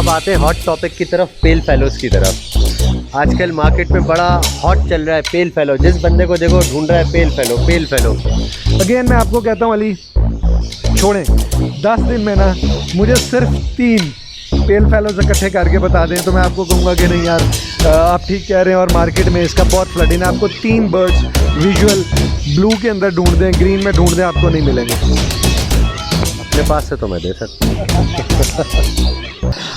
अब आते हैं हॉट टॉपिक की तरफ, पेल फेलोज की तरफ। आजकल मार्केट में बड़ा हॉट चल रहा है पेल फेलो। जिस बंदे को देखो ढूंढ रहा है पेल फेलो, पेल फेलो। अगेन मैं आपको कहता हूँ अली, छोड़ें 10 दिन में ना मुझे सिर्फ 3 पेल फेलोज इकट्ठे करके बता दें तो मैं आपको कहूँगा कि नहीं यार आप ठीक कह रहे हैं और मार्केट में इसका बहुत फ्लडिंग है। आपको 3 बर्ड्स विजुअल ब्लू के अंदर ढूंढ दें, ग्रीन में ढूंढ दें, आपको नहीं मिलेंगे। अपने पास से तो मैं दे सकता हूँ।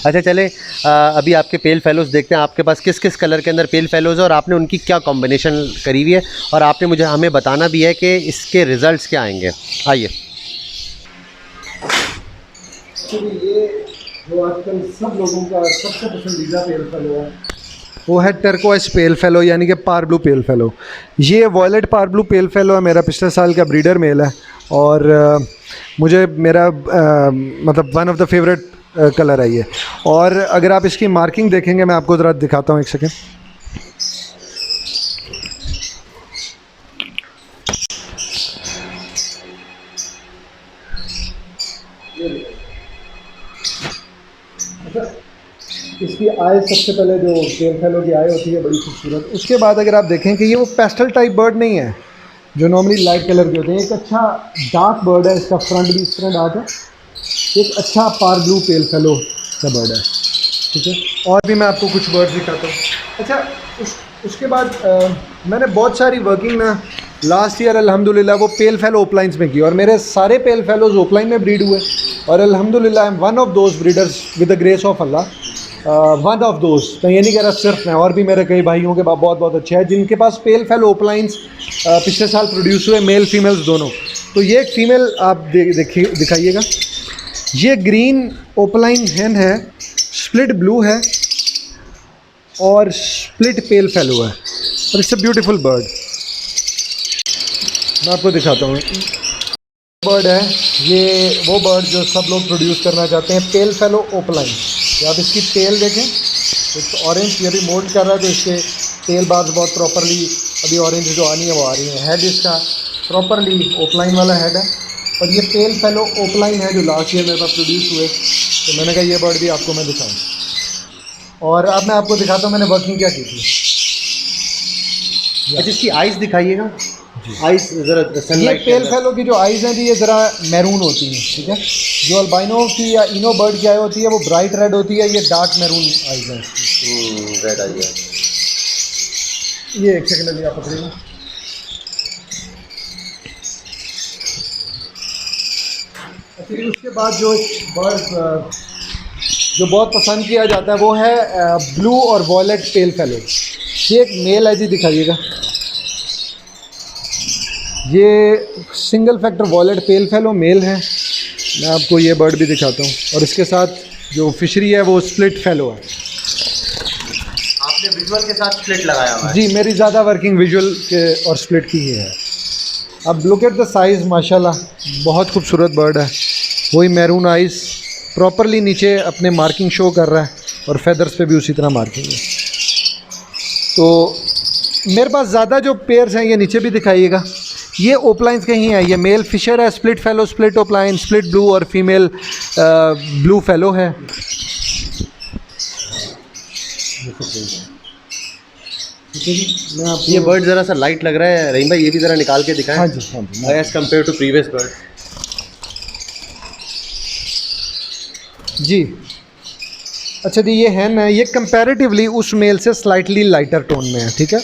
अच्छा चले, अभी आपके पेल फेलोज देखते हैं आपके पास किस किस कलर के अंदर पेल फेलोज है और आपने उनकी क्या कॉम्बिनेशन करी हुई है, और आपने मुझे हमें बताना भी है कि इसके रिजल्ट्स क्या आएंगे। आइए। ये जो आजकल सब लोगों का सबसे पसंदीदा पेल फेलो है वो है टर्कोइस पेल फेलो, यानी कि पार ब्लू पेल फेलो। ये वॉयलेट पार ब्लू पेल फेलो है, मेरा पिछले साल का ब्रीडर मेल है और मुझे मेरा मतलब one of the favourite colour है ये। और अगर आप इसकी मार्किंग देखेंगे, मैं आपको ज़रा दिखाता हूँ, एक सेकेंड। इसकी आय सबसे पहले जो पेल फेलो की आय होती है बड़ी खूबसूरत। उसके बाद अगर आप देखें कि ये वो पेस्टल टाइप बर्ड नहीं है जो नॉर्मली लाइट कलर के होते हैं, एक अच्छा डार्क बर्ड है। इसका फ्रंट भी इस तरह डार्क है, एक अच्छा पार ब्लू पेल फेलो का बर्ड है, ठीक है। और भी मैं आपको कुछ बर्ड दिखाता हूँ। अच्छा उसके बाद मैंने बहुत सारी वर्किंग ना लास्ट ईयर अल्हम्दुलिल्लाह वो पेल फेलो ओपलाइंस में की और मेरे सारे पेल फेलोज ओपलाइन में ब्रीड हुए और अल्हम्दुलिल्लाह I am one of those breeders with the grace of Allah. One of those, मैं ये नहीं कह रहा सिर्फ मैं, और भी मेरे कई भाइयों के बहुत बहुत अच्छे हैं जिनके पास पेल फेलो ओपलाइंस पिछले साल प्रोड्यूस हुए, मेल फीमेल्स दोनों। तो ये एक फ़ीमेल आप दिखाइएगा, ये ग्रीन ओपलाइन हेन है, स्प्लिट ब्लू है और स्प्लिट पेल फेलो है और इट्स अ ब्यूटीफुल बर्ड। मैं आपको दिखाता हूँ, बर्ड है ये वो बर्ड जो सब लोग प्रोड्यूस करना चाहते हैं, पेल फेलो ओपलाइन। तो आप इसकी टेल देखें, इट्स ऑरेंज, ये भी मोल्ड कर रहा है तो इसके टेल बार्स बहुत प्रॉपरली अभी ऑरेंज जो आनी है वो आ रही है। हेड इसका प्रॉपरली ओपलाइन वाला हेड है और ये पेल फेलो ओपलाइन है जो लास्ट ईयर मेरे पास प्रोड्यूस हुए, तो मैंने कहा ये बर्ड भी आपको मैं दिखाऊँ। और अब मैं आपको दिखाता हूँ मैंने वर्किंग क्या की थी। अच्छा इसकी आइज़ दिखाइएगा, आइज़ ज़रा ये सनलाइट। पेल फेलो की जो आइज़ हैं जी ये ज़रा मैरून होती हैं, ठीक है। जो अल्बाइनो की या इनो बर्ड की आई होती है वो ब्राइट रेड होती है, ये डार्क मैरून आइज़ हैं इसकी। रेड आई है। ये एक सेकंड अभी आप पकड़िएगा। फिर उसके बाद जो बर्ड जो बहुत पसंद किया जाता है वो है ब्लू और वॉयलेट पेल फेलो। ये एक मेल है जी, दिखाइएगा। ये single factor violet pale fallow male है। मैं आपको ये बर्ड भी दिखाता हूँ और इसके साथ जो फिशरी है वो स्प्लिट फेलो है। आपने विजुअल के साथ स्प्लिट लगाया हुआ है? जी मेरी ज़्यादा वर्किंग विजुअल के और स्प्लिट की ही है। अब लुक एट द साइज़, माशाल्लाह बहुत खूबसूरत बर्ड है। वही मैरून आइज़ प्रॉपरली नीचे अपने मार्किंग शो कर रहा है और फेदर्स पे भी उसी तरह मार्किंग है। तो मेरे पास ज़्यादा जो पेयर्स हैं ये नीचे भी दिखाइएगा। ये ओपलाइंस के ही हैं, ये मेल फिशर है, split fallow, split opaline, split blue और फीमेल ब्लू फेलो है। मैं आपको ये बर्ड ज़रा सा लाइट लग रहा है रहीम भाई, ये भी ज़रा निकाल के दिखाएं। हाँ जी as compare to previous bird. जी। अच्छा जी ये हैन है, ये कंपैरेटिवली उस मेल से स्लाइटली लाइटर टोन में है, ठीक है।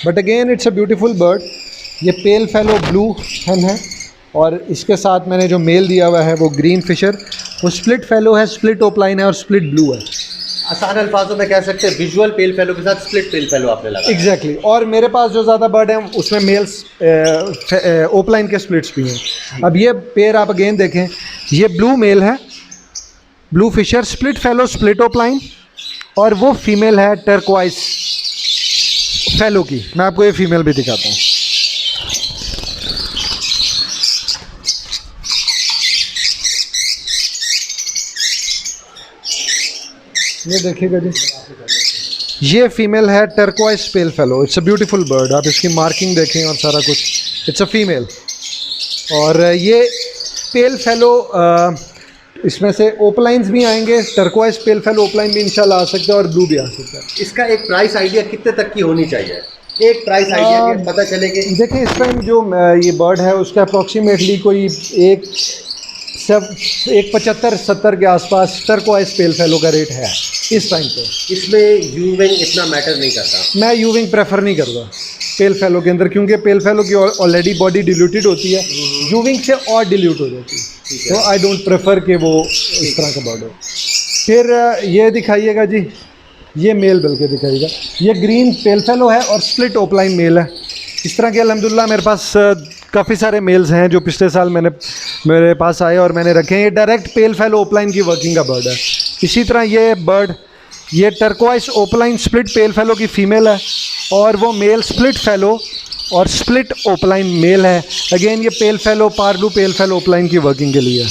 But again it's a beautiful bird. ये पेल फेलो ब्लू हैन है और इसके साथ मैंने जो मेल दिया हुआ है वो ग्रीन फिशर, वो स्प्लिट फेलो है, स्प्लिट ओपलाइन है और स्प्लिट ब्लू है। आसान अल्फाजों में कह सकते हैं विजुअल पेल फेलो के साथ स्प्लिट पेल फेलो आपने लगाया। एग्जैक्टली और मेरे पास जो ज़्यादा बर्ड हैं उसमें मेल्स ओपलाइन के स्प्लिट्स भी हैं। अब ये पेयर आप अगेन देखें, ये ब्लू मेल है, blue Fischer, split fallow, split opaline, और वो फीमेल है टर्कोइस फेलो की। मैं आपको ये फीमेल भी दिखाता हूँ। ये देखिएगा जी, ये फीमेल है turquoise pail fellow. It's a beautiful bird. आप इसकी मार्किंग देखें और सारा कुछ, इट्स अ फीमेल। और ये पेल फेलो इसमें से ओपलाइंस भी आएंगे, टर्कोइज पेल फेलो ओपलाइन भी इंशाल्लाह आ सकता है और ब्लू भी आ सकता है। इसका एक प्राइस आइडिया कितने तक की होनी चाहिए? एक प्राइस आइडिया के पता चले कि देखिए इस टाइम जो ये बर्ड है उसका अप्रॉक्सीमेटली कोई एक 75-70 के आसपास टर्कोइज पेल फेलो का रेट है इस टाइम पे। इसमें यूविंग इतना मैटर नहीं करता। मैं यूविंग प्रेफर नहीं करता पेल फेलो के अंदर, क्योंकि पेल फेलो की ऑलरेडी बॉडी डिल्यूटेड होती है, यूविंग से और डिल्यूट हो जाती है, तो आई डोंट प्रेफर कि वो इस तरह का बर्ड हो। फिर ये दिखाइएगा जी, ये मेल बल्कि दिखाइएगा, ये ग्रीन पेल फेलो है और स्प्लिट ओपलाइन मेल है। इस तरह के अल्हम्दुलिल्लाह मेरे पास काफ़ी सारे मेल्स हैं जो पिछले साल मेरे पास आए और मैंने रखे हैं। ये डायरेक्ट पेल फेलो ओपलाइन की वर्किंग का बर्ड है। इसी तरह ये बर्ड, ये turquoise opaline split pale fallow की फ़ीमेल है और वो मेल स्प्लिट फेलो और स्प्लिट ओपलाइन मेल है। अगेन ये pale fallow parblue pale fallow opaline की वर्किंग के लिए।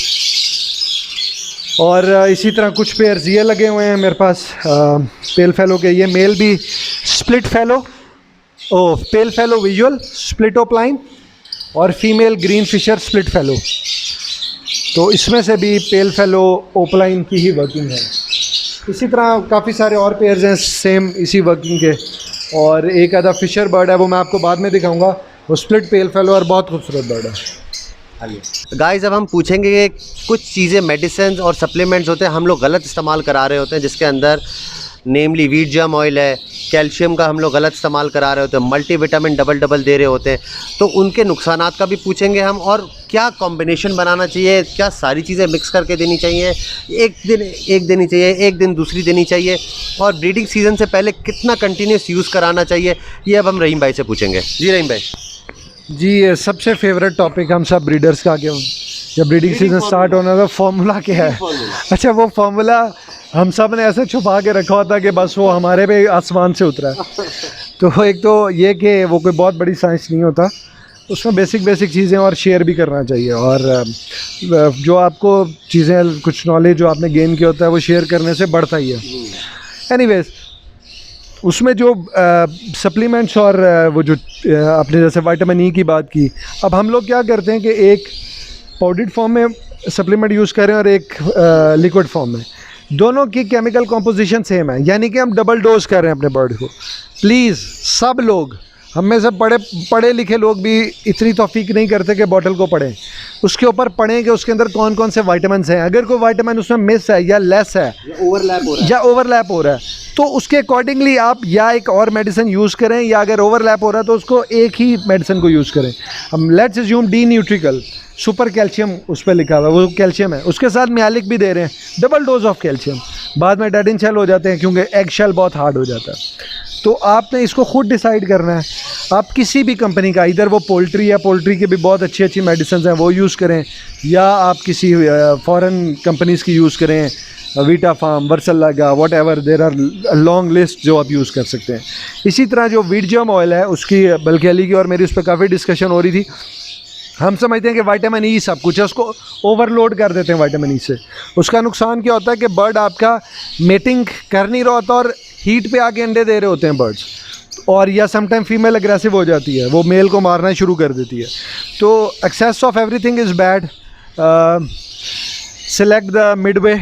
और इसी तरह कुछ पेयर्स ये लगे हुए हैं मेरे पास पेल फेलो के। ये मेल भी split fallow pale fallow visual split opaline और female green Fischer split fallow. तो इसमें से भी पेल फेलो ओपलाइन की ही वर्किंग है। इसी तरह काफ़ी सारे और पेयर्स हैं सेम इसी वर्किंग के, और एक आधा फिशर बर्ड है वो मैं आपको बाद में दिखाऊंगा, वो स्प्लिट पेल फेलो और बहुत खूबसूरत बर्ड है। गाइस अब हम पूछेंगे कि कुछ चीज़ें मेडिसिन और सप्लीमेंट्स होते हैं हम लोग गलत इस्तेमाल करा रहे होते हैं, जिसके अंदर नेमली वीट जम ऑयल है, कैल्शियम का हम लोग गलत इस्तेमाल करा रहे होते हैं, मल्टीविटामिन डबल दे रहे होते हैं, तो उनके नुकसानात का भी पूछेंगे हम, और क्या कॉम्बिनेशन बनाना चाहिए, क्या सारी चीज़ें मिक्स करके देनी चाहिए, एक देनी चाहिए, एक दिन दूसरी देनी चाहिए, और ब्रीडिंग सीज़न से पहले कितना कंटिन्यूस यूज़ कराना चाहिए, ये अब हम रहीम भाई से पूछेंगे। जी रहीम भाई। जी ये सबसे फेवरेट टॉपिक हम सब ब्रीडर्स का, कि जब ब्रीडिंग सीजन स्टार्ट होना था फार्मूला क्या है। अच्छा वो फार्मूला हम सब ने ऐसे छुपा के रखा होता कि बस वो हमारे पे आसमान से उतरा है। तो एक तो ये कि वो कोई बहुत बड़ी साइंस नहीं होता, उसमें बेसिक चीज़ें और शेयर भी करना चाहिए, और जो आपको चीज़ें कुछ नॉलेज जो आपने गेन किया होता है वो शेयर करने से बढ़ता ही है। एनीवेज उसमें जो सप्लीमेंट्स और वो जो आपने जैसे विटामिन ई की बात की, अब हम लोग क्या करते हैं कि एक पाउडर्ड फॉर्म में सप्लीमेंट यूज़ करें और एक लिक्विड फॉर्म में, दोनों की केमिकल कॉम्पोजिशन सेम है, यानी कि हम डबल डोज कर रहे हैं अपने बर्ड को। प्लीज़ सब लोग, हम में से पढ़े लिखे लोग भी इतनी तौफीक नहीं करते कि बॉटल को पढ़ें, उसके ऊपर पढ़ें कि उसके अंदर कौन कौन से विटामिन हैं। अगर कोई विटामिन उसमें मिस है या लेस है या ओवरलैप हो रहा है तो उसके अकॉर्डिंगली आप या एक और मेडिसिन यूज़ करें, या अगर ओवरलैप हो रहा है तो उसको एक ही मेडिसिन को यूज़ करें। हम let's assume the Nutrical super calcium उस पर लिखा हुआ है, वो कैल्शियम है, उसके साथ म्यालिक भी दे रहे हैं, डबल डोज ऑफ कैल्शियम। बाद में डेड इन शेल हो जाते हैं क्योंकि एग शेल बहुत हार्ड हो जाता है। तो आपने इसको खुद डिसाइड करना है। आप किसी भी कंपनी का, इधर वो पोल्ट्री या पोल्ट्री की भी बहुत अच्छी मेडिसिन हैं वो यूज़ करें, या आप किसी फॉरेन कंपनीज़ की यूज़ करें, Vita Farm, Versele Laga, whatever, there are long list जो आप यूज़ कर सकते हैं। इसी तरह जो वीट जर्म ऑयल है उसकी बल्कि अली की और मेरी उस पर काफ़ी डिस्कशन हो रही थी। हम समझते हैं कि विटामिन ई सब कुछ है, उसको ओवरलोड कर देते हैं विटामिन ई से। उसका नुकसान क्या होता है कि बर्ड आपका मेटिंग कर नहीं रहा होता और हीट पे आके अंडे दे रहे होते हैं बर्ड्स, और या समटाइम फीमेल एग्रेसिव हो जाती है, वो मेल को मारना शुरू कर देती है। तो excess of everything is bad. Select the midway.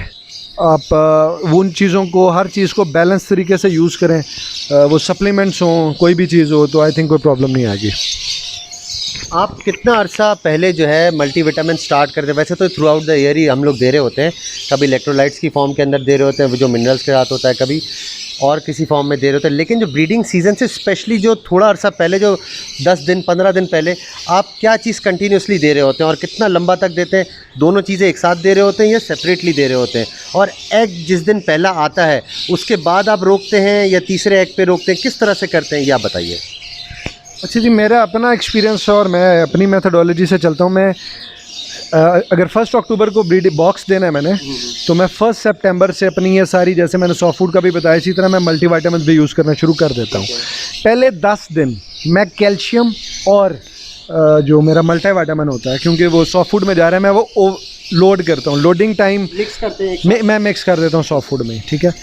आप उन चीज़ों को, हर चीज़ को बैलेंस तरीके से यूज़ करें। वो सप्लीमेंट्स हों, कोई भी चीज़ हो, तो आई थिंक कोई प्रॉब्लम नहीं आएगी। आप कितना अरसा पहले जो है मल्टीविटामिन स्टार्ट करते हैं? वैसे तो थ्रू आउट द ईयर ही हम लोग दे रहे होते हैं, कभी इलेक्ट्रोलाइट्स की फॉर्म के अंदर दे रहे होते हैं जो मिनरल्स के साथ होता है, कभी और किसी फॉर्म में दे रहे होते हैं, लेकिन जो ब्रीडिंग सीज़न से स्पेशली जो थोड़ा अरसा पहले, जो 10 दिन 15 दिन पहले, आप क्या चीज़ कंटिन्यूसली दे रहे होते हैं और कितना लंबा तक देते हैं? दोनों चीज़ें एक साथ दे रहे होते हैं या सेपरेटली दे रहे होते हैं? और एग जिस दिन पहला आता है उसके बाद आप रोकते हैं या तीसरे एग पे रोकते हैं, किस तरह से करते हैं ये आप बताइए। अच्छा जी, मेरा अपना एक्सपीरियंस और मैं अपनी मेथडोलॉजी से चलता हूँ। मैं अगर 1 अक्टूबर को ब्रीड बॉक्स देना है मैंने, तो मैं 1 सितंबर से अपनी ये सारी, जैसे मैंने सॉफ्ट फूड का भी बताया, इसी तरह मैं मल्टीविटामिन भी यूज़ करना शुरू कर देता हूँ। पहले 10 दिन मैं कैल्शियम और जो मेरा मल्टीविटामिन होता है, क्योंकि वो सॉफ्ट फूड में जा रहा है, मैं वो लोड करता हूँ। लोडिंग टाइम मिक्स करते हैं, मैं मिक्स कर देता हूँ सॉफ्ट फूड में, ठीक है।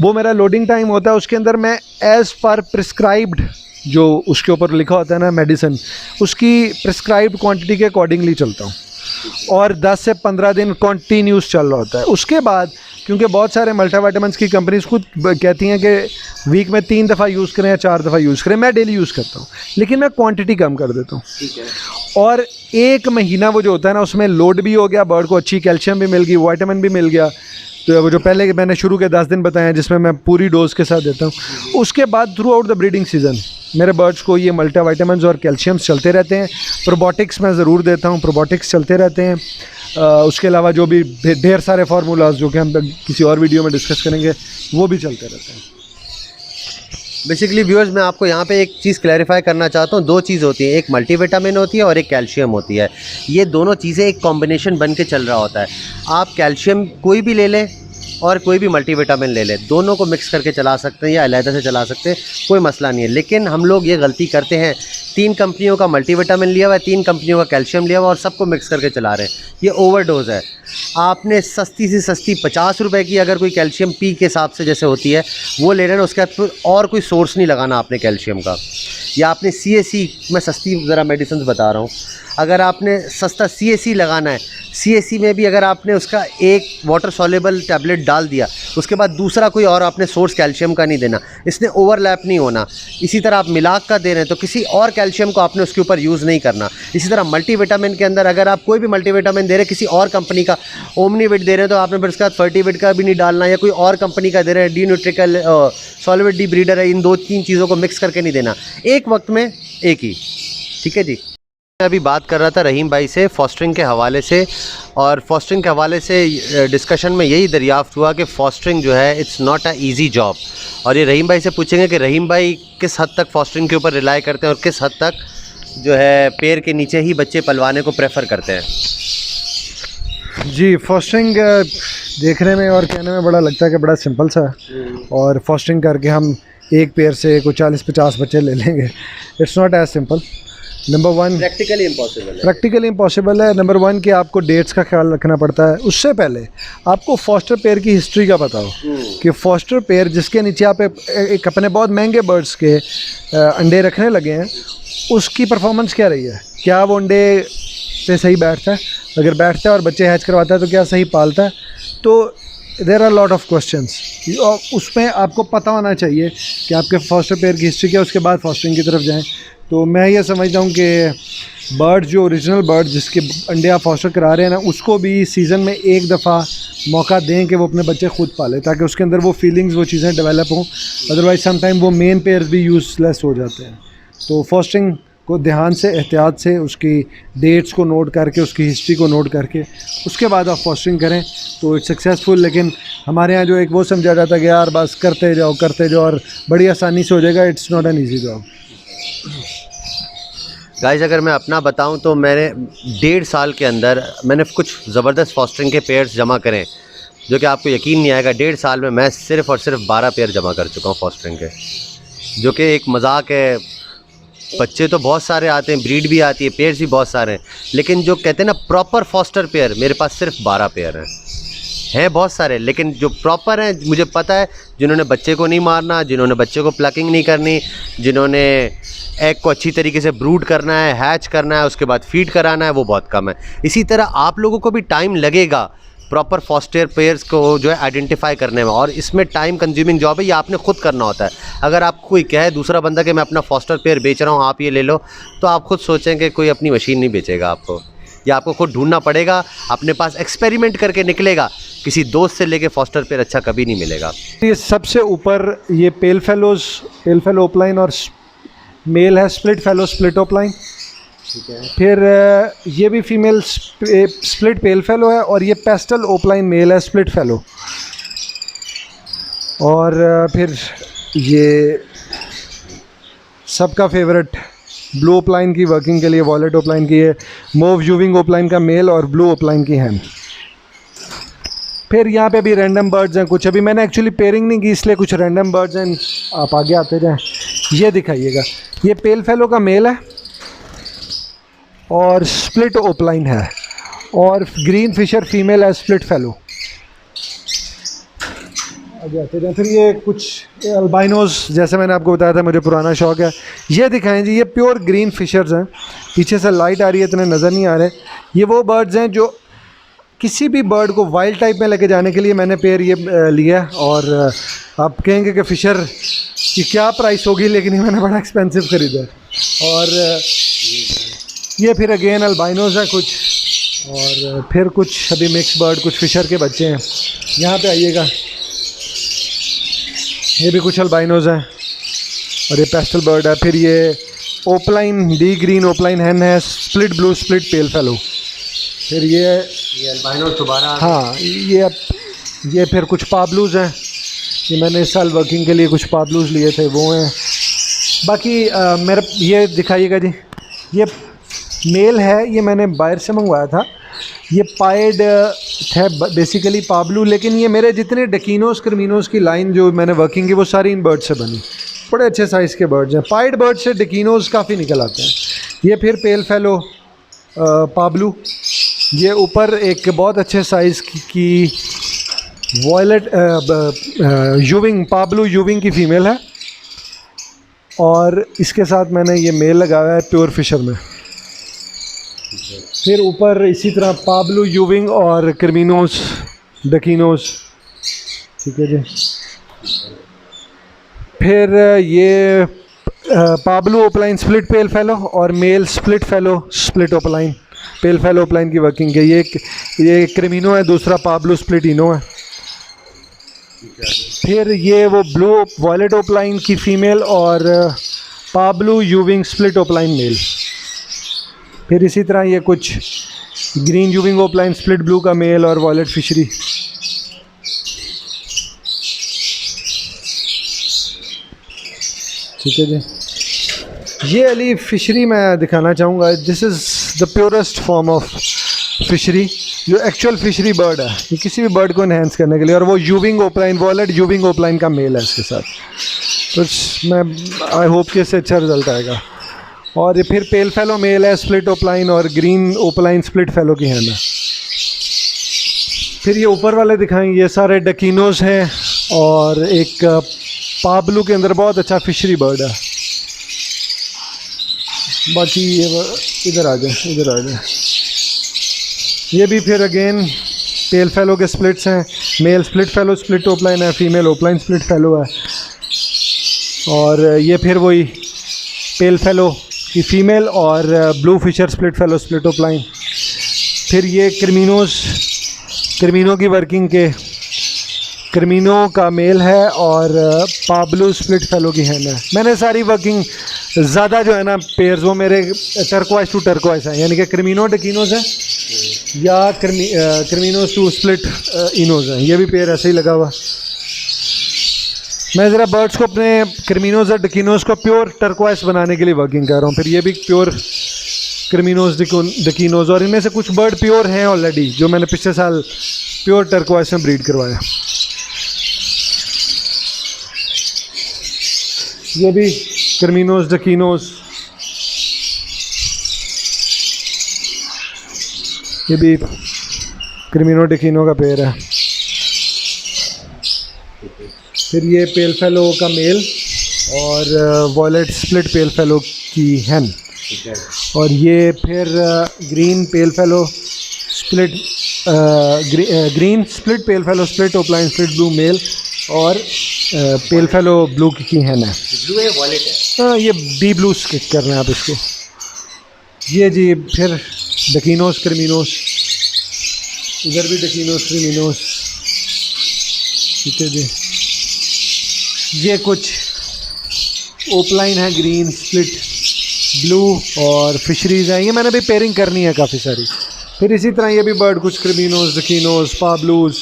वो मेरा लोडिंग टाइम होता है, उसके अंदर मैं एज़ पर प्रिस्क्राइब्ड, जो उसके ऊपर लिखा होता है ना मेडिसिन, उसकी प्रिस्क्राइब्ड क्वांटिटी के अकॉर्डिंगली चलता हूँ। और 10 से 15 दिन कॉन्टीन्यूस चल रहा होता है। उसके बाद क्योंकि बहुत सारे मल्टीविटामिन्स की कंपनीज खुद कहती हैं कि वीक में 3 दफ़ा यूज़ करें या 4 दफ़ा यूज़ करें, मैं डेली यूज़ करता हूँ, लेकिन मैं क्वांटिटी कम कर देता हूँ। ठीक है। और 1 महीना वो जो होता है ना, उसमें लोड भी हो गया, बर्ड को अच्छी कैल्शियम भी मिल गई, विटामिन भी मिल गया। तो वो जो पहले मैंने शुरू के 10 दिन बताए हैं जिसमें मैं पूरी डोज के साथ देता हूँ, उसके बाद through out the breeding season मेरे बर्ड्स को ये मल्टीविटामिन्स और कैल्शियम्स चलते रहते हैं। प्रोबायोटिक्स मैं ज़रूर देता हूँ, प्रोबायोटिक्स चलते रहते हैं। उसके अलावा जो भी ढेर सारे फार्मूलाज जो कि हम किसी और वीडियो में डिस्कस करेंगे वो भी चलते रहते हैं। बेसिकली व्यूअर्स, मैं आपको यहाँ पे एक चीज़ क्लैरिफाई करना चाहता हूँ। 2 चीज़ होती है, एक मल्टीविटामिन होती है और एक कैल्शियम होती है। ये दोनों चीज़ें एक कॉम्बिनेशन बन के चल रहा होता है। आप कैल्शियम कोई भी ले लें और कोई भी मल्टीविटामिन ले लें, दोनों को मिक्स करके चला सकते हैं या अलग से चला सकते हैं, कोई मसला नहीं है। लेकिन हम लोग ये गलती करते हैं, 3 कंपनियों का मल्टीविटामिन लिया हुआ है, 3 कंपनियों का कैल्शियम लिया हुआ और सबको मिक्स करके चला रहे हैं। ये ओवरडोज है। आपने सस्ती से सस्ती 50 रुपए की अगर कोई कैल्शियम पी के हिसाब से जैसे होती है वो ले लेना, उसके बाद फिर और कोई सोर्स नहीं लगाना आपने कैल्शियम का। या आपने CAC, मैं सस्ती ज़रा मेडिसिन बता रहा हूँ, अगर आपने सस्ता CAC लगाना है, CAC में भी अगर आपने उसका एक वाटर सॉल्युबल टैबलेट डाल दिया, उसके बाद दूसरा कोई और आपने सोर्स कैल्शियम का नहीं देना, इसने ओवरलैप नहीं होना। इसी तरह आप मिलाक का दे रहे हैं तो किसी और कैल्शियम को आपने उसके ऊपर यूज़ नहीं करना। इसी तरह मल्टीविटामिन के अंदर अगर आप कोई भी मल्टीविटामिन दे रहे हैं, किसी और कंपनी का ओमनीविट दे रहे हैं, तो आपने फिर उसके बाद फर्टिविट का भी नहीं डालना, या कोई और कंपनी का दे रहे हैं, डी न्यूट्रिकल, सॉल्वेट डी ब्रीडर है, इन 2-3 चीज़ों को मिक्स करके नहीं देना, एक वक्त में एक ही। ठीक है जी। मैं अभी बात कर रहा था रहीम भाई से फॉस्टरिंग के हवाले से, और फॉस्टरिंग के हवाले से डिस्कशन में यही दरियाफ्त हुआ कि फॉस्टरिंग जो है it's not a easy job. और ये रहीम भाई से पूछेंगे कि रहीम भाई किस हद तक फॉस्टरिंग के ऊपर रिलाई करते हैं और किस हद तक जो है पैर के नीचे ही बच्चे पलवाने को प्रेफर करते हैं। जी, फॉस्टरिंग देखने में और कहने में बड़ा लगता है कि बड़ा सिंपल सा है, और फॉस्टरिंग करके हम एक पेड़ से कोई 40-50 बच्चे ले लेंगे। It's not as simple. Number 1, practically impossible है। नंबर 1 कि आपको डेट्स का ख्याल रखना पड़ता है। उससे पहले आपको फॉस्टर पेयर की हिस्ट्री का पता हो कि फॉस्टर पेयर जिसके नीचे आप एक अपने बहुत महंगे बर्ड्स के अंडे रखने लगे हैं, उसकी परफॉर्मेंस क्या रही है, क्या वो अंडे पे सही बैठता है, अगर बैठता है और बच्चे हैच करवाता है तो क्या सही पालता है। तो there are lot of questions, और उसमें आपको पता होना चाहिए कि आपके फॉस्टर पेयर की हिस्ट्री क्या है, उसके बाद फॉस्टरिंग की तरफ जाएं। तो मैं ये समझता हूँ कि बर्ड जो ओरिजिनल बर्ड जिसके अंडे आप फॉस्टर करा रहे हैं ना, उसको भी सीज़न में एक दफ़ा मौका दें कि वो अपने बच्चे खुद पाले, ताकि उसके अंदर वो फीलिंग्स, वो चीज़ें डेवलप हों। अदरवाइज़ सम टाइम वो मेन पेयर्स भी यूज़लेस हो जाते हैं। तो फॉस्टरिंग को ध्यान से, एहतियात से, उसकी डेट्स को नोट करके, उसकी हिस्ट्री को नोट करके उसके बाद आप फॉस्टरिंग करें तो इट्स सक्सेसफुल। लेकिन हमारे यहाँ जो एक वो समझा जाता है कि यार बस करते जाओ और बड़ी आसानी से हो जाएगा, it's not an easy job. Guys, अगर मैं अपना बताऊं तो मैंने 1.5 साल के अंदर मैंने कुछ ज़बरदस्त फॉस्टरिंग के पेयर्स जमा करें, जो कि आपको यकीन नहीं आएगा। 1.5 साल में मैं सिर्फ़ और सिर्फ 12 पेयर जमा कर चुका हूं फॉस्टरिंग के, जो कि एक मजाक है। बच्चे तो बहुत सारे आते हैं, ब्रीड भी आती है, पेयर्स भी बहुत सारे हैं, लेकिन जो कहते हैं ना प्रॉपर फॉस्टर पेयर, मेरे पास सिर्फ 12 पेयर हैं बहुत सारे, लेकिन जो प्रॉपर हैं मुझे पता है, जिन्होंने बच्चे को नहीं मारना, जिन्होंने बच्चे को प्लकिंग नहीं करनी, जिन्होंने एग को अच्छी तरीके से ब्रूड करना है, हैच करना है, उसके बाद फीड कराना है, वो बहुत कम है। इसी तरह आप लोगों को भी टाइम लगेगा प्रॉपर फॉस्टर पेयर्स को जो है आइडेंटिफाई करने में, और इसमें टाइम कंज्यूमिंग जॉब है, ये आपने खुद करना होता है। अगर आपको कोई कहे दूसरा बंदा कि मैं अपना फॉस्टर पेयर बेच रहा हूँ, आप ये ले लो, तो आप खुद सोचें कि कोई अपनी मशीन नहीं बेचेगा आपको, या आपको खुद ढूंढना पड़ेगा, अपने पास एक्सपेरिमेंट करके निकलेगा। किसी दोस्त से लेके फॉस्टर पेयर अच्छा कभी नहीं मिलेगा। ये सबसे ऊपर ये पेल फेलो ओपलाइन और मेल है स्प्लिट फेलो स्प्लिट ओपलाइन। फिर ये भी फीमेल स्प्लिट पेल फेलो है, और ये पेस्टल ओपलाइन मेल है स्प्लिट फेलो। और फिर ये सबका फेवरेट ब्लू ओपलाइन की वर्किंग के लिए वॉलेट ओपलाइन की है, मोव यूविंग ओपलाइन का मेल और ब्लू ओपलाइन की हैन। फिर यहाँ पे भी रैंडम बर्ड्स हैं कुछ, अभी मैंने एक्चुअली पेयरिंग नहीं की इसलिए कुछ रैंडम बर्ड्स हैं, आप आगे आते जाएं। ये दिखाइएगा, ये पेल फेलो का मेल है और स्प्लिट ओपलाइन है, और ग्रीन फिशर फीमेल है स्प्लिट फेलो। आगे आते जाएं। फिर ये कुछ अल्बाइनोज, जैसे मैंने आपको बताया था मुझे पुराना शौक है। ये दिखाएं जी, ये प्योर ग्रीन फिशर्स हैं। पीछे से लाइट आ रही है, इतने नज़र नहीं आ रहे। ये वो बर्ड्स हैं जो किसी भी बर्ड को वाइल्ड टाइप में लेके जाने के लिए मैंने पेयर ये लिया। और आप कहेंगे कि फ़िशर की क्या प्राइस होगी, लेकिन ये मैंने बड़ा एक्सपेंसिव ख़रीदा है। और ये फिर अगेन अल्बाइनोज हैं कुछ, और फिर कुछ अभी मिक्स बर्ड, कुछ फ़िशर के बच्चे हैं। यहाँ पे आइएगा, ये भी कुछ अल्बाइनोज हैं और ये पेस्टल बर्ड है। फिर ये ओपलाइन, डी ग्रीन ओपलाइन हैन है, split blue split pale fellow. फिर ये अल्बाइनोज दोबारा, हाँ, ये फिर कुछ पाब्लूज हैं। ये मैंने इस साल वर्किंग के लिए कुछ पाब्लूज लिए थे, वो हैं। बाकी मेरा ये दिखाइएगा जी, ये मेल है, ये मैंने बाहर से मंगवाया था। ये पाइड थे बेसिकली पाब्लू, लेकिन ये मेरे जितने डकीनोस कर्मीनोस की लाइन जो मैंने वर्किंग की वो सारी इन बर्ड से बनी। बड़े अच्छे साइज़ के बर्ड्स हैं। पाइड बर्ड से डकीनोस काफ़ी निकल आते हैं। ये फिर पेल फेलो पाब्लू। ये ऊपर एक बहुत अच्छे साइज़ की वॉयलेट यूविंग, पाब्लू यूविंग की फ़ीमेल है। और इसके साथ मैंने ये मेल लगाया है प्योर फिशर में। फिर ऊपर इसी तरह पाब्लू यूविंग और कर्मिनोस डकीनोस, ठीक है जी। फिर ये पाब्लू ओपलाइन स्प्लिट पेल फेलो और male split fallow split opaline, pale fallow opaline की वर्किंग है। ये क्रिमिनो है, दूसरा पाब्लू स्प्लिट इनो है। फिर ये वो ब्लू वॉयलेट ओपलाइन की फ़ीमेल और पाब्लू यूविंग स्प्लिट ओपलाइन मेल। फिर इसी तरह ये कुछ ग्रीन यूविंग ओपलाइन स्प्लिट ब्लू का मेल और वॉयलेट फिशरी। ठीक है जी। ये अली फिशरी मैं दिखाना चाहूँगा। This is the purest form of fishery, जो एक्चुअल फिशरी बर्ड है। ये किसी भी बर्ड को इन्हेंस करने के लिए, और वो यूविंग ओपलाइन, वॉयलेट यूविंग ओपलाइन का मेल है इसके साथ। तो मैं आई होप कि इससे अच्छा रिजल्ट आएगा। और ये फिर पेल फेलो मेल है, स्प्लिट ओपलाइन और ग्रीन ओपलाइन स्प्लिट फेलो की हैन है। फिर ये ऊपर वाले दिखाएं, ये सारे डकीनोज हैं और एक पाब्लू के अंदर बहुत अच्छा फिशरी बर्ड है। बाकी ये इधर आ जाए, इधर आ जाए। ये भी फिर अगेन पेल फेलो के स्प्लिट्स हैं। Male split fallow split opaline है, फीमेल ओपलाइन स्प्लिट फेलो है। और ये फिर वही पेल फेलो की फ़ीमेल और blue Fischer split fallow split opaline. फिर ये क्रिमिनो की वर्किंग के क्रिमिनो का मेल है और पाब्लू स्प्लिट फेलो की हैन है। मैंने सारी वर्किंग ज़्यादा जो है ना पेयर्स वो मेरे टर्कोइस टू टर्कोइस हैं, यानी कि क्रिमिनो डकीनोज है या क्रिमिनोज टू स्प्लिट इनोज हैं। ये भी पेयर ऐसे ही लगा हुआ। मैं ज़रा बर्ड्स को अपने क्रिमिनोज और डकीनोज को प्योर टर्कोइस बनाने के लिए वर्किंग कर रहा हूँ। फिर ये भी प्योर क्रिमिनोज डकीनोज, और इनमें से कुछ बर्ड प्योर हैं ऑलरेडी जो मैंने पिछले साल प्योर टर्कोइस में ब्रीड करवाया। ये भी क्रिमिनोज डकीनोज, ये भी क्रिमिनो डकीनो का पेयर है। फिर ये पेल फेलो का मेल और वॉयलेट स्प्लिट पेल फेलो की हैन। और ये फिर green pale fallow split green split pale fallow split opaline split blue male और पेल फेलो ब्लू की हैन है। ब्लू है, वॉयलेट है। हाँ, ये डी ब्लू स्किक कर रहे हैं आप इसके। ये जी फिर डकीनोस क्रिमिनोस, इधर भी डकीनोस क्रिमिनोस, ठीक है जी। ये कुछ ओपलाइन है, ग्रीन स्प्लिट ब्लू और फिशरीज़ हैं। ये मैंने भी पेयरिंग करनी है काफ़ी सारी। फिर इसी तरह ये भी बर्ड कुछ क्रिमिनोस डकीनोस पाब्लूज।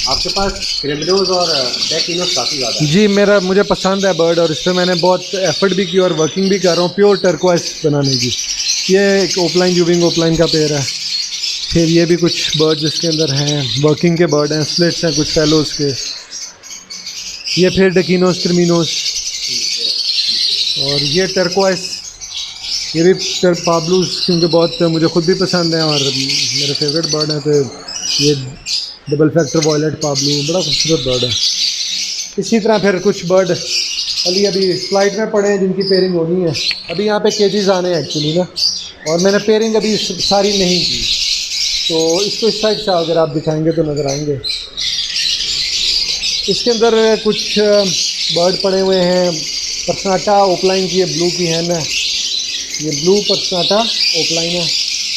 आपके पास क्रिमिनोज और डकीनोस काफ़ी ज़्यादा है। जी, मुझे पसंद है बर्ड और इस पर मैंने बहुत एफर्ट भी की और वर्किंग भी कर रहा हूँ प्योर टर्कोइस बनाने की। ये एक ओपलाइन यूविंग ओपलाइन का पेयर है। फिर ये भी कुछ बर्ड जिसके अंदर हैं, वर्किंग के बर्ड हैं, स्प्लिट्स हैं कुछ फेलोज के। ये फिर डकीनोस क्रिमिनोस और ये टर्कोइस, ये भी पाब्लूज क्योंकि बहुत मुझे खुद भी पसंद है और मेरे फेवरेट बर्ड हैं। तो ये डबल फैक्टर वॉयलेट पाब्लू, बड़ा खूबसूरत बर्ड है। इसी तरह फिर कुछ बर्ड अली अभी फ्लाइट में पड़े हैं जिनकी पेयरिंग होनी है। अभी यहाँ पे केजेस आने हैं एक्चुअली ना, और मैंने पेयरिंग अभी सारी नहीं की, तो इसको इस साइड से अगर आप दिखाएंगे तो नज़र आएंगे। इसके अंदर कुछ बर्ड पड़े हुए हैं। पर्सनाटा ओपलाइन की, ये ब्लू की हैन है, ये ब्लू पर्सनाटा ओपलाइन है,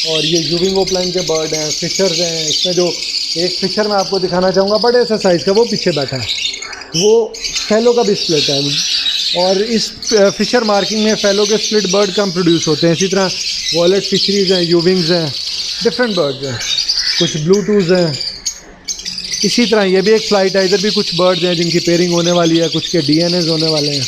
और ये यूविंग ओपलाइन के बर्ड हैं। फिशर्स हैं, इसमें जो एक फिशर मैं आपको दिखाना चाहूँगा बड़े से साइज़ का, वो पीछे बैठा है, वो फैलो का भी स्प्लिट है। और इस फिशर मार्किंग में फैलो के स्प्लिट बर्ड कम प्रोड्यूस होते हैं। इसी तरह वॉलेट फिशरीज़ हैं, यूविंग्स हैं, डिफरेंट बर्ड्स हैं, कुछ ब्लूटूज हैं। इसी तरह ये भी एक फ़्लाइट है, इधर भी कुछ बर्ड्स हैं जिनकी पेयरिंग होने वाली है, कुछ के डीएनएस होने वाले हैं।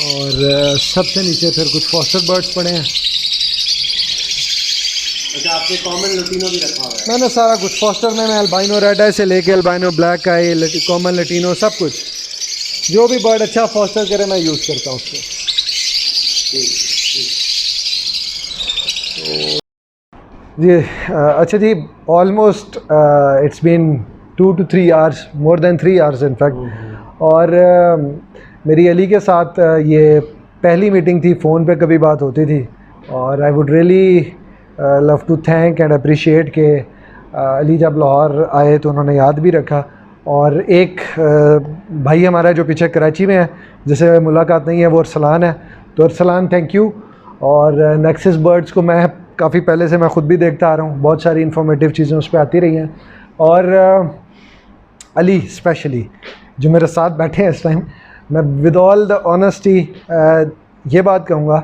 और सबसे नीचे फिर कुछ फॉस्टर बर्ड्स पड़े हैं। अच्छा, आपने कॉमन लटीनो भी रखा हुआ है? मैंने सारा कुछ फॉस्टर में, मैं अल्बाइनो रेड आई से लेके अल्बाइनो ब्लैक आई, कॉमन लटीनो, सब कुछ जो भी बर्ड अच्छा फॉस्टर करे मैं यूज़ करता हूँ उसको। जी अच्छा जी, almost it's been 2 to 3 hours, more than 3 hours in fact. और मेरी अली के साथ ये पहली मीटिंग थी, फ़ोन पे कभी बात होती थी, और I would really love to thank and appreciate के अली जब लाहौर आए तो उन्होंने याद भी रखा। और एक भाई हमारा जो पीछे कराची में है, जिसे मुलाकात नहीं है, वो अरसलान है, तो अरसलान थैंक यू। और नेक्सस बर्ड्स को मैं काफ़ी पहले से मैं ख़ुद भी देखता आ रहा हूँ, बहुत सारी इन्फॉर्मेटिव चीज़ें उस पर आती रही हैं। और अली स्पेशली जो मेरे साथ बैठे हैं इस टाइम, मैं विद ऑल द ऑनेस्टी ये बात कहूँगा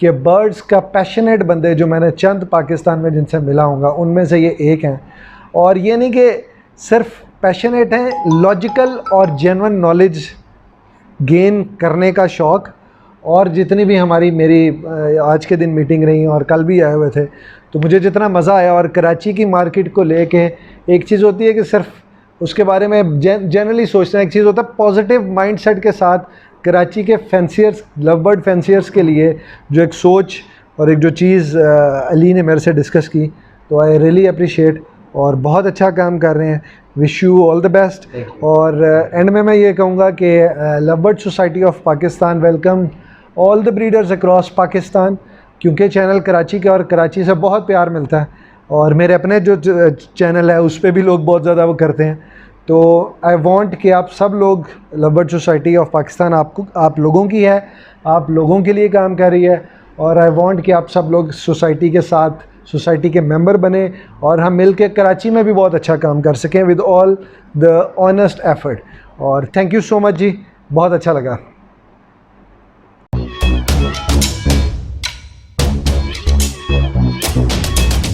कि बर्ड्स का पैशनेट बंदे जो मैंने चंद पाकिस्तान में जिनसे मिला हूँगा, उनमें से ये एक हैं। और ये नहीं कि सिर्फ पैशनेट हैं, लॉजिकल और जेन्युइन नॉलेज गेन करने का शौक़। और जितनी भी मेरी आज के दिन मीटिंग रही और कल भी आए हुए थे, तो मुझे जितना मज़ा आया। और कराची की मार्केट को लेके एक चीज़ होती है कि सिर्फ उसके बारे में जनरली सोचना, एक चीज़ होता है पॉजिटिव माइंडसेट के साथ कराची के फैंसियर्स, लव बर्ड फैंसियर्स के लिए जो एक सोच और एक जो चीज़ अली ने मेरे से डिस्कस की, तो आई रियली अप्रिशिएट, और बहुत अच्छा काम कर रहे हैं। Wish you all the best. और एंड में मैं ये कहूँगा कि love bird society of Pakistan welcome all the breeders across Pakistan, क्योंकि चैनल कराची का और कराची से बहुत प्यार मिलता है। और मेरे अपने जो चैनल है उस पर भी लोग बहुत ज़्यादा वो करते हैं। तो आई वांट कि आप सब लोग, love bird society of Pakistan आप लोगों की है, आप लोगों के लिए काम कर रही है, और आई वांट कि आप सब लोग सोसाइटी के साथ, सोसाइटी के मेंबर बने, और हम मिल के कराची में भी बहुत अच्छा काम कर सकें with all the honest effort. और थैंक यू सो मच जी, बहुत अच्छा लगा।